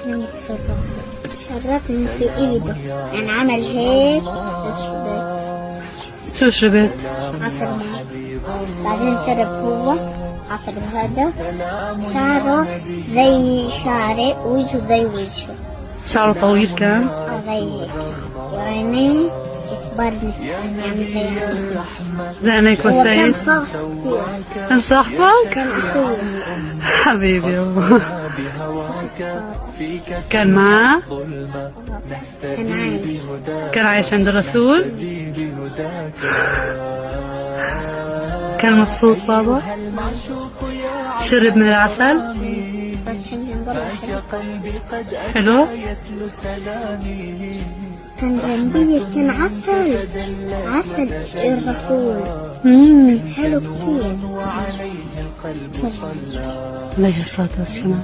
شرفني شرفني في ايده، يعني عمل هيك وشرب. شو شربت؟ عصر ماء، بعدين شرب هو عصر هذا. شعره زي شعري، وجهه زي وجهه. شعره طويل كان؟ زي هيك، وعينيه يكبرني يعني زي عينيه. زي عينيك هو وسيد؟ كان صاحبي. كان صاحبك؟ كان أخوي. حبيبي كان معاه؟ كان عايش. كان عايش عند الرسول؟ كان مبسوط بابا؟ شرب من العسل؟ حلو؟ كان جنبي، كان عسل عسل الرسول. حلو كتير. عليه الصلاة والسلام.